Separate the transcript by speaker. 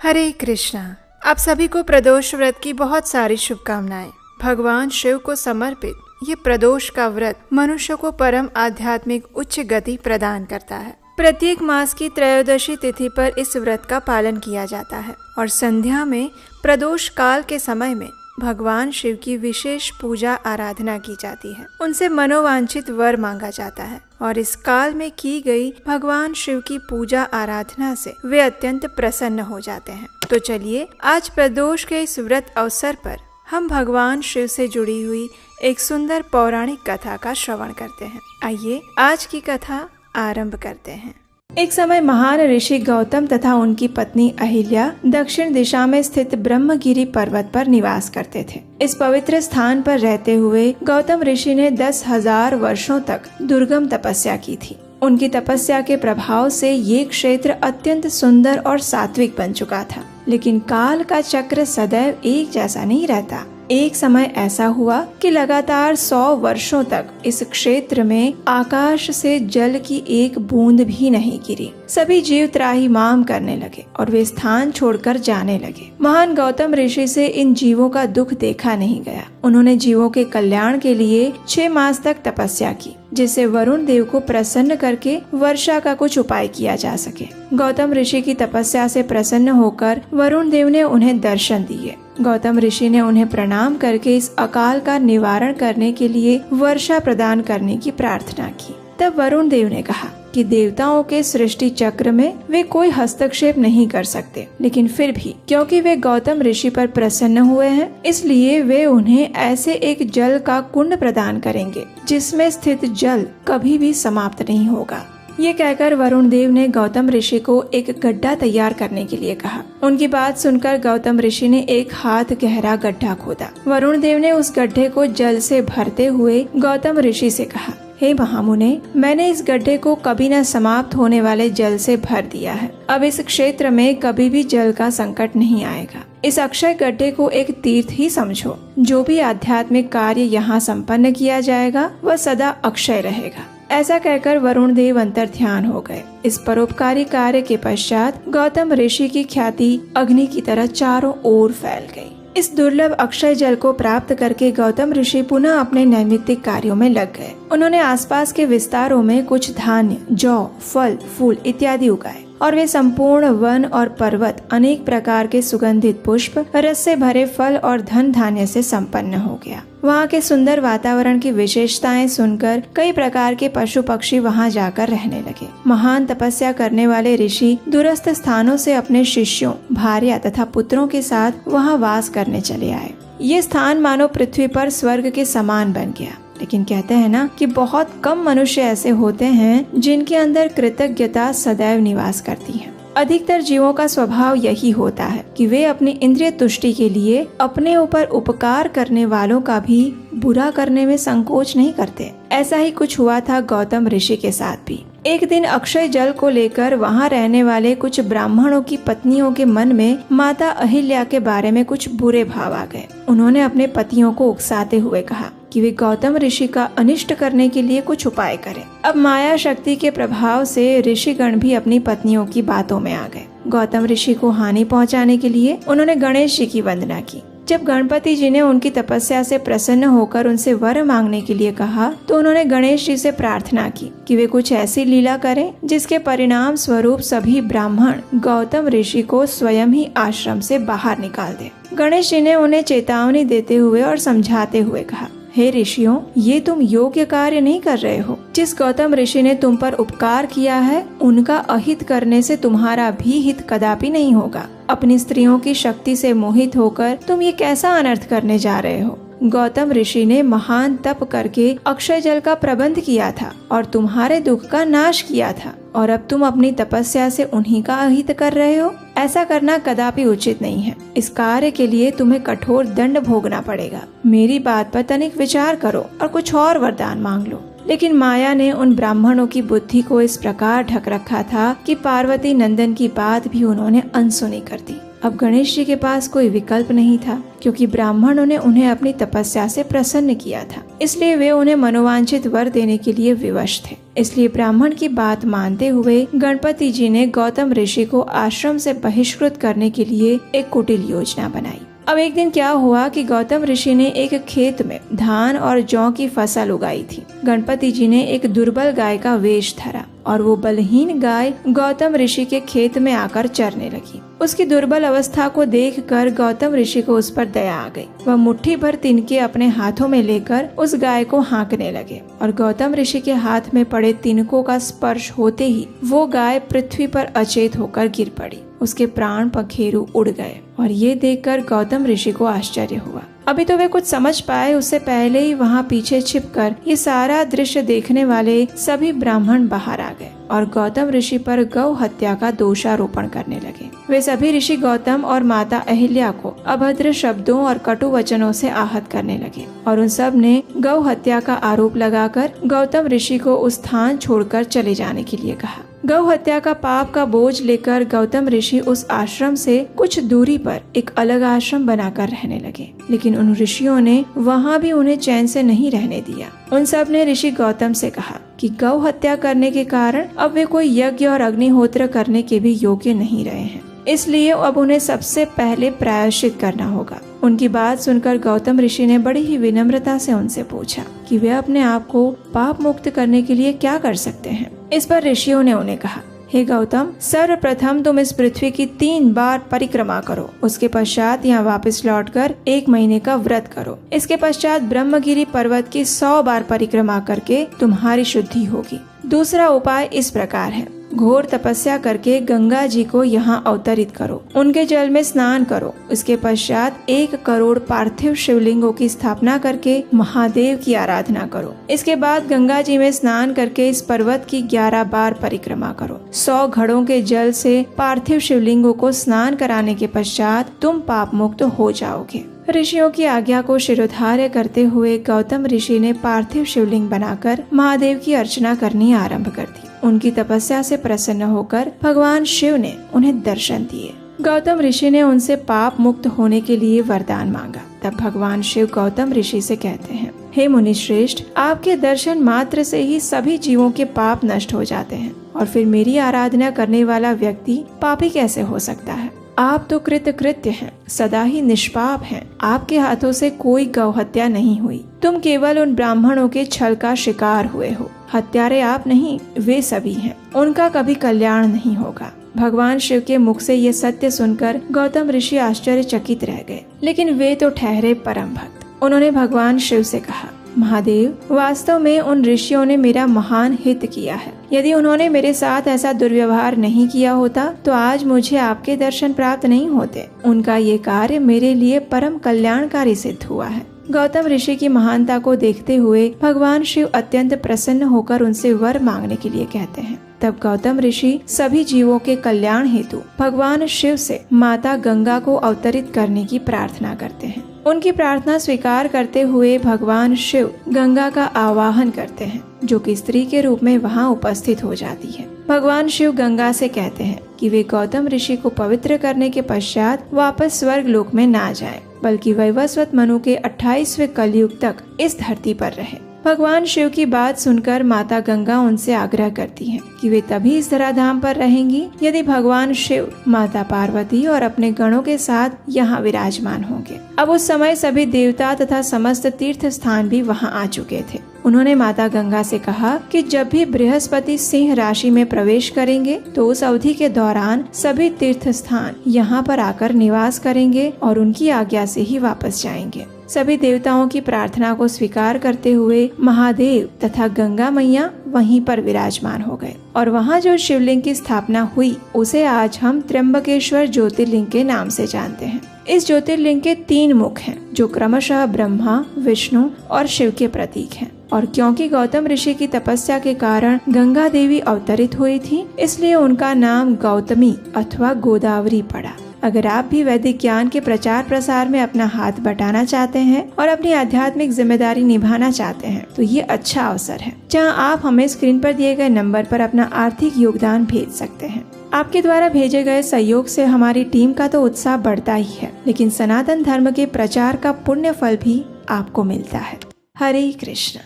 Speaker 1: हरे कृष्णा। आप सभी को प्रदोष व्रत की बहुत सारी शुभकामनाएं। भगवान शिव को समर्पित ये प्रदोष का व्रत मनुष्य को परम आध्यात्मिक उच्च गति प्रदान करता है। प्रत्येक मास की त्रयोदशी तिथि पर इस व्रत का पालन किया जाता है और संध्या में प्रदोष काल के समय में भगवान शिव की विशेष पूजा आराधना की जाती है। उनसे मनोवांछित वर मांगा जाता है और इस काल में की गई भगवान शिव की पूजा आराधना से वे अत्यंत प्रसन्न हो जाते हैं। तो चलिए आज प्रदोष के इस व्रत अवसर पर हम भगवान शिव से जुड़ी हुई एक सुंदर पौराणिक कथा का श्रवण करते हैं। आइए आज की कथा आरंभ करते हैं। एक समय महान ऋषि गौतम तथा उनकी पत्नी अहिल्या दक्षिण दिशा में स्थित ब्रह्मगिरी पर्वत पर निवास करते थे। इस पवित्र स्थान पर रहते हुए गौतम ऋषि ने 10,000 वर्षों तक दुर्गम तपस्या की थी। उनकी तपस्या के प्रभाव से ये क्षेत्र अत्यंत सुंदर और सात्विक बन चुका था। लेकिन काल का चक्र सदैव एक जैसा नहीं रहता। एक समय ऐसा हुआ कि लगातार 100 वर्षों तक इस क्षेत्र में आकाश से जल की एक बूंद भी नहीं गिरी। सभी जीव त्राहिमाम करने लगे और वे स्थान छोड़कर जाने लगे। महान गौतम ऋषि से इन जीवों का दुख देखा नहीं गया। उन्होंने जीवों के कल्याण के लिए 6 मास तक तपस्या की, जिससे वरुण देव को प्रसन्न करके वर्षा का कुछ उपाय किया जा सके। गौतम ऋषि की तपस्या से प्रसन्न होकर वरुण देव ने उन्हें दर्शन दिए। गौतम ऋषि ने उन्हें प्रणाम करके इस अकाल का निवारण करने के लिए वर्षा प्रदान करने की प्रार्थना की। तब वरुण देव ने कहा कि देवताओं के सृष्टि चक्र में वे कोई हस्तक्षेप नहीं कर सकते, लेकिन फिर भी क्योंकि वे गौतम ऋषि पर प्रसन्न हुए हैं, इसलिए वे उन्हें ऐसे एक जल का कुंड प्रदान करेंगे जिसमें स्थित जल कभी भी समाप्त नहीं होगा। ये कहकर वरुण देव ने गौतम ऋषि को एक गड्ढा तैयार करने के लिए कहा। उनकी बात सुनकर गौतम ऋषि ने 1 हाथ गहरा गड्ढा खोदा। वरुण देव ने उस गड्ढे को जल से भरते हुए गौतम ऋषि से कहा, हे महामुने, मैंने इस गड्ढे को कभी न समाप्त होने वाले जल से भर दिया है। अब इस क्षेत्र में कभी भी जल का संकट नहीं आएगा। इस अक्षय गड्ढे को एक तीर्थ ही समझो। जो भी आध्यात्मिक कार्य यहाँ संपन्न किया जाएगा वह सदा अक्षय रहेगा। ऐसा कहकर वरुण देव अंतर्ध्यान हो गए। इस परोपकारी कार्य के पश्चात गौतम ऋषि की ख्याति अग्नि की तरह चारों ओर फैल गई। इस दुर्लभ अक्षय जल को प्राप्त करके गौतम ऋषि पुनः अपने नैमित्तिक कार्यों में लग गए। उन्होंने आसपास के विस्तारों में कुछ धान्य, जौ, फल, फूल इत्यादि उगाए और वे संपूर्ण वन और पर्वत अनेक प्रकार के सुगंधित पुष्प, रस से भरे फल और धन धान्य से संपन्न हो गया। वहाँ के सुंदर वातावरण की विशेषताएं सुनकर कई प्रकार के पशु पक्षी वहाँ जाकर रहने लगे। महान तपस्या करने वाले ऋषि दूरस्थ स्थानों से अपने शिष्यों, भार्या तथा पुत्रों के साथ वहाँ वास करने चले आए। ये स्थान मानो पृथ्वी पर स्वर्ग के समान बन गया। लेकिन कहते हैं ना कि बहुत कम मनुष्य ऐसे होते हैं जिनके अंदर कृतज्ञता सदैव निवास करती है। अधिकतर जीवों का स्वभाव यही होता है कि वे अपनी इंद्रिय तुष्टि के लिए अपने ऊपर उपकार करने वालों का भी बुरा करने में संकोच नहीं करते। ऐसा ही कुछ हुआ था गौतम ऋषि के साथ भी। एक दिन अक्षय जल को लेकर वहाँ रहने वाले कुछ ब्राह्मणों की पत्नियों के मन में माता अहिल्या के बारे में कुछ बुरे भाव आ गए। उन्होंने अपने पतियों को उकसाते हुए कहा कि वे गौतम ऋषि का अनिष्ट करने के लिए कुछ उपाय करें। अब माया शक्ति के प्रभाव से ऋषिगण भी अपनी पत्नियों की बातों में आ गए। गौतम ऋषि को हानि पहुंचाने के लिए उन्होंने गणेश जी की वंदना की। जब गणपति जी ने उनकी तपस्या से प्रसन्न होकर उनसे वर मांगने के लिए कहा, तो उन्होंने गणेश जी से प्रार्थना की कि वे कुछ ऐसी लीला करें जिसके परिणाम स्वरूप सभी ब्राह्मण गौतम ऋषि को स्वयं ही आश्रम से बाहर निकाल दे। गणेश जी ने उन्हें चेतावनी देते हुए और समझाते हुए कहा, हे ऋषियों, ये तुम योग्य कार्य नहीं कर रहे हो। जिस गौतम ऋषि ने तुम पर उपकार किया है, उनका अहित करने से तुम्हारा भी हित कदापि नहीं होगा। अपनी स्त्रियों की शक्ति से मोहित होकर तुम ये कैसा अनर्थ करने जा रहे हो। गौतम ऋषि ने महान तप करके अक्षय जल का प्रबंध किया था और तुम्हारे दुख का नाश किया था, और अब तुम अपनी तपस्या से उन्हीं का अहित कर रहे हो। ऐसा करना कदापि उचित नहीं है। इस कार्य के लिए तुम्हें कठोर दंड भोगना पड़ेगा। मेरी बात पर तनिक विचार करो और कुछ और वरदान मांग लो। लेकिन माया ने उन ब्राह्मणों की बुद्धि को इस प्रकार ढक रखा था कि पार्वती नंदन की बात भी उन्होंने अनसुनी कर दी। अब गणेश जी के पास कोई विकल्प नहीं था, क्योंकि ब्राह्मणों ने उन्हें अपनी तपस्या से प्रसन्न किया था। इसलिए वे उन्हें मनोवांछित वर देने के लिए विवश थे। इसलिए ब्राह्मण की बात मानते हुए गणपति जी ने गौतम ऋषि को आश्रम से बहिष्कृत करने के लिए एक कुटिल योजना बनाई। अब एक दिन क्या हुआ कि गौतम ऋषि ने एक खेत में धान और जौ की फसल उगाई थी। गणपति जी ने एक दुर्बल गाय का वेश धरा और वो बलहीन गाय गौतम ऋषि के खेत में आकर चरने लगी। उसकी दुर्बल अवस्था को देखकर गौतम ऋषि को उस पर दया आ गई। वह मुट्ठी भर तिनके अपने हाथों में लेकर उस गाय को हाँकने लगे और गौतम ऋषि के हाथ में पड़े तिनकों का स्पर्श होते ही वो गाय पृथ्वी पर अचेत होकर गिर पड़ी। उसके प्राण पखेरु उड़ गए और ये देखकर गौतम ऋषि को आश्चर्य हुआ। अभी तो वे कुछ समझ पाए उससे पहले ही वहाँ पीछे छिपकर ये सारा दृश्य देखने वाले सभी ब्राह्मण बाहर आ गए और गौतम ऋषि पर गौ हत्या का दोषारोपण करने लगे। वे सभी ऋषि गौतम और माता अहिल्या को अभद्र शब्दों और कटु वचनों से आहत करने लगे और उन सब ने गौ हत्या का आरोप लगाकर गौतम ऋषि को उस स्थान छोड़कर चले जाने के लिए कहा। गौ हत्या का पाप का बोझ लेकर गौतम ऋषि उस आश्रम से कुछ दूरी पर एक अलग आश्रम बनाकर रहने लगे, लेकिन उन ऋषियों ने वहाँ भी उन्हें चैन से नहीं रहने दिया। उन सब ने ऋषि गौतम से कहा कि गौ हत्या करने के कारण अब वे कोई यज्ञ और अग्निहोत्र करने के भी योग्य नहीं रहे हैं, इसलिए अब उन्हें सबसे पहले प्रायश्चित करना होगा। उनकी बात सुनकर गौतम ऋषि ने बड़ी ही विनम्रता से उनसे पूछा कि वे अपने आप को पाप मुक्त करने के लिए क्या कर सकते हैं। इस पर ऋषियों ने उन्हें कहा, हे गौतम, सर्वप्रथम तुम इस पृथ्वी की 3 बार परिक्रमा करो। उसके पश्चात यहाँ वापस लौटकर 1 महीने का व्रत करो। इसके पश्चात ब्रह्मगिरी पर्वत की 100 बार परिक्रमा करके तुम्हारी शुद्धि होगी। दूसरा उपाय इस प्रकार है, घोर तपस्या करके गंगा जी को यहाँ अवतरित करो, उनके जल में स्नान करो। इसके पश्चात 1 करोड़ पार्थिव शिवलिंगों की स्थापना करके महादेव की आराधना करो। इसके बाद गंगा जी में स्नान करके इस पर्वत की 11 बार परिक्रमा करो। 100 घड़ों के जल से पार्थिव शिवलिंगों को स्नान कराने के पश्चात तुम पाप मुक्त हो जाओगे। ऋषियों की आज्ञा को शिरोधार्य करते हुए गौतम ऋषि ने पार्थिव शिवलिंग बनाकर महादेव की अर्चना करनी आरंभ कर दी। उनकी तपस्या से प्रसन्न होकर भगवान शिव ने उन्हें दर्शन दिए। गौतम ऋषि ने उनसे पाप मुक्त होने के लिए वरदान मांगा। तब भगवान शिव गौतम ऋषि से कहते हैं, हे मुनि श्रेष्ठ, आपके दर्शन मात्र से ही सभी जीवों के पाप नष्ट हो जाते हैं और फिर मेरी आराधना करने वाला व्यक्ति पापी कैसे हो सकता है। आप तो कृतकृत्य हैं, सदा ही निष्पाप हैं। आपके हाथों से कोई गौ हत्या नहीं हुई। तुम केवल उन ब्राह्मणों के छल का शिकार हुए हो। हत्यारे आप नहीं, वे सभी हैं। उनका कभी कल्याण नहीं होगा। भगवान शिव के मुख से ये सत्य सुनकर गौतम ऋषि आश्चर्यचकित रह गए, लेकिन वे तो ठहरे परम भक्त। उन्होंने भगवान शिव से कहा, महादेव, वास्तव में उन ऋषियों ने मेरा महान हित किया है। यदि उन्होंने मेरे साथ ऐसा दुर्व्यवहार नहीं किया होता तो आज मुझे आपके दर्शन प्राप्त नहीं होते। उनका ये कार्य मेरे लिए परम कल्याणकारी सिद्ध हुआ है। गौतम ऋषि की महानता को देखते हुए भगवान शिव अत्यंत प्रसन्न होकर उनसे वर मांगने के लिए कहते हैं। तब गौतम ऋषि सभी जीवों के कल्याण हेतु भगवान शिव से माता गंगा को अवतरित करने की प्रार्थना करते हैं। उनकी प्रार्थना स्वीकार करते हुए भगवान शिव गंगा का आवाहन करते हैं, जो कि स्त्री के रूप में वहां उपस्थित हो जाती है। भगवान शिव गंगा से कहते हैं कि वे गौतम ऋषि को पवित्र करने के पश्चात वापस स्वर्ग लोक में ना जाएं, बल्कि वैवस्वत मनु के 28वें कलयुग तक इस धरती पर रहे। भगवान शिव की बात सुनकर माता गंगा उनसे आग्रह करती हैं कि वे तभी इस धराधाम पर रहेंगी यदि भगवान शिव, माता पार्वती और अपने गणों के साथ यहाँ विराजमान होंगे। अब उस समय सभी देवता तथा समस्त तीर्थ स्थान भी वहाँ आ चुके थे। उन्होंने माता गंगा से कहा कि जब भी बृहस्पति सिंह राशि में प्रवेश करेंगे तो उस अवधि के दौरान सभी तीर्थ स्थान यहाँ पर आकर निवास करेंगे और उनकी आज्ञा से ही वापस जाएंगे। सभी देवताओं की प्रार्थना को स्वीकार करते हुए महादेव तथा गंगा मैया वहीं पर विराजमान हो गए और वहाँ जो शिवलिंग की स्थापना हुई उसे आज हम त्र्यंबकेश्वर ज्योतिर्लिंग के नाम से जानते हैं। इस ज्योतिर्लिंग के 3 मुख हैं, जो क्रमशः ब्रह्मा, विष्णु और शिव के प्रतीक हैं। और क्योंकि गौतम ऋषि की तपस्या के कारण गंगा देवी अवतरित हुई थी, इसलिए उनका नाम गौतमी अथवा गोदावरी पड़ा। अगर आप भी वैदिक ज्ञान के प्रचार प्रसार में अपना हाथ बटाना चाहते हैं और अपनी आध्यात्मिक जिम्मेदारी निभाना चाहते हैं तो ये अच्छा अवसर है, जहां आप हमें स्क्रीन पर दिए गए नंबर पर अपना आर्थिक योगदान भेज सकते हैं। आपके द्वारा भेजे गए सहयोग से हमारी टीम का तो उत्साह बढ़ता ही है, लेकिन सनातन धर्म के प्रचार का पुण्य फल भी आपको मिलता है। हरे कृष्ण।